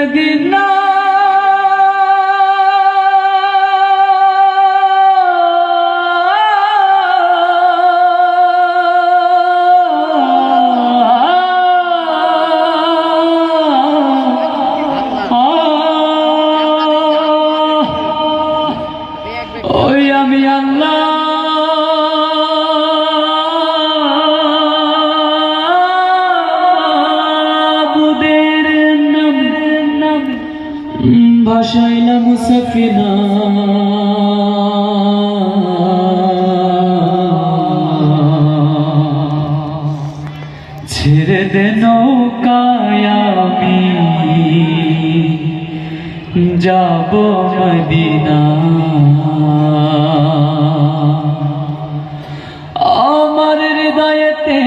Medina ওই আমি আল্লাহ ভাসাইলাম সফিনা ছেড়ে দে নৌকায় আমি যাব মদিনা আমার হৃদয়েতে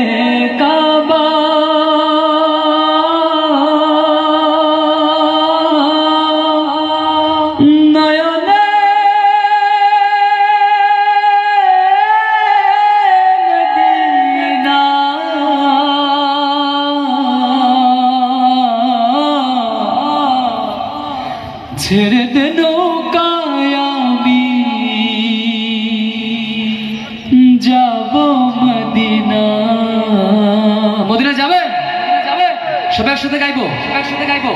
কাবা নয়নে মদিনা ছেড়ে দে নৌকায় আমি যাব মদিনা মদিনা যাবে সবাই একসাথে গাইবো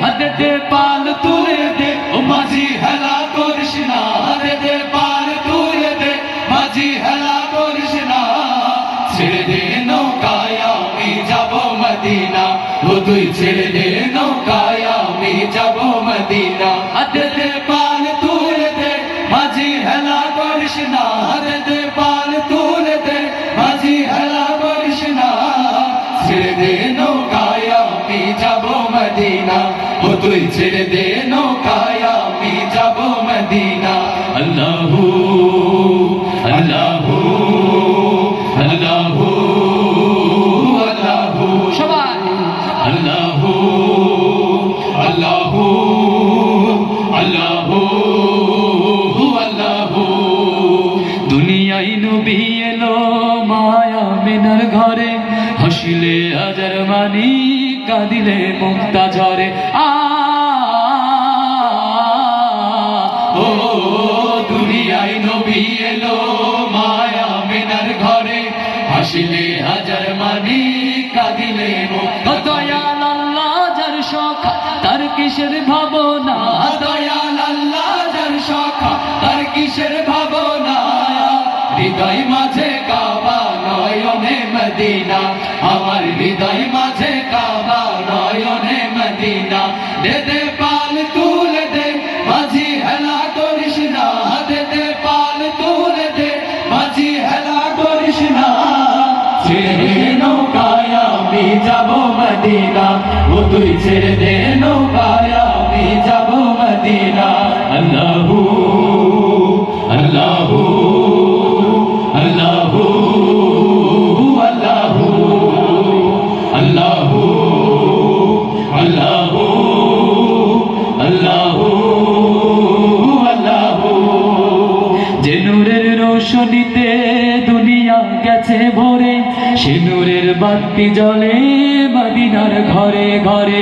হাতে দে পাল তুলে দে ও মাঝি হেলা করিস না হাতে দে পাল তুলে দে মাঝি হেলা করিস না ছেড়ে দে নৌকায় আমি যাব মদিনা ও তুই ছেড়ে দে নৌকায় আমি যাব মদিনা হাতে দে পাল তুলে দে মাঝি হেলা করিস না হাতে দে পাল তুলে দে মাঝি হেলা করিস না ছেড়ে দে নৌকায় আমি যাব মদিনা ও তুই ছেড়ে দে নৌকায় আমি যাব মদিনা আল্লাহু আল্লাহু আল্লাহু আল্লাহু সবাই আল্লাহু আল্লাহু আল্লাহু আল্লাহু দুনিয়ায় নবী এলো মায়া মিনার ঘরে হাসিলে হাজার মানি কাঁদিলে মুক্তা ঝরে ও দুনিয়ায় নবী এলো মায়া মিনার ঘরে হাসিলে হাজার মানি কাঁদিলে মুক্তা দয়াল আল্লাহ যার সখা তার কিসের ভাবনা দয়াল আল্লাহ যার সখা তার কিসের ভাবনা হৃদয় মাঝে কাবা নয়নে মদিনা আমার হৃদয় মাঝে কাবা নয়নে মদিনা দে দে পাল তুলে দে মাঝি হেলা করিস না দে দে পাল তুলে দে মাঝি হেলা করিস না ছেড়ে নৌকায় আমি যাব মদিনা ও তুই ছেড়ে দে নৌকায় আমি যাব মদিনা আল্লাহু আল্লাহু আল্লাহু আল্লাহু আল্লাহু আল্লাহু আল্লাহু আল্লাহু যে নূরের রোশনীতে দুনিয়া গেছে ভরে সে নূরের বাতি জ্বলে মদিনার ঘরে ঘরে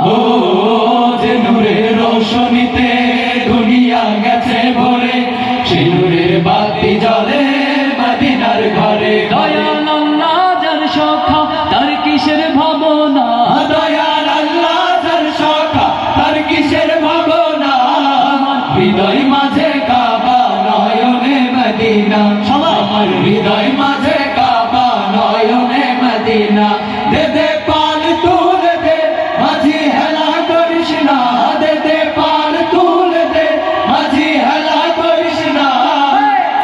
ও যে নূরের রোশনীতে দুনিয়া গেছে ভরে সে নূরের বাতি জ্বলে মদিনার ঘরে দয়াল আল্লাহ যার সখা তার কিসের ভাবনা দয়াল আল্লাহ যার সখা তার কিসের ভাবনা হৃদয় মাঝে কাবা নয়নে মদিনা আমার হৃদয় মাঝে কাবা নয়নে মদিনা দে দে পাল তুলে দে মাঝি হেলা করিস না দে দে পাল তুলে দে মাঝি হেলা করিস না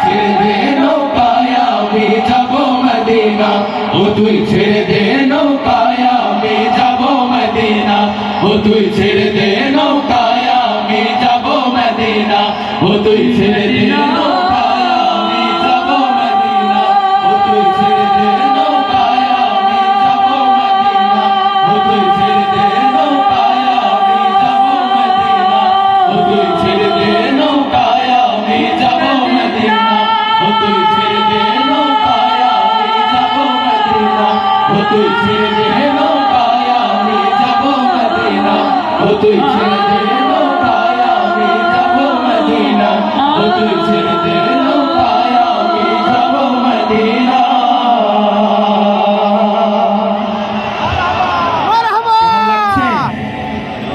ছেড়ে দে নৌকায় আমি যাব মদিনা ও তুই ছেড়ে দে নৌকায় আমি যাব মদিনা ও তুই ছেড়ে দে নৌকায় আমি যাব মদিনা ও তুই ছেড়ে দে নৌকায় আমি যাব মদিনা ও তুই ছেড়ে দে নৌকায় আমি যাব মদিনা ও তুই ছেড়ে দে নৌকায় আমি যাব মদিনা ও তুই ছেড়ে দে নৌকায় আমি যাব মদিনা ও তুই ছেড়ে দে নৌকায় আমি যাব মদিনা ও তুই ছেড়ে দে নৌকায় তুই ছেড়ে দে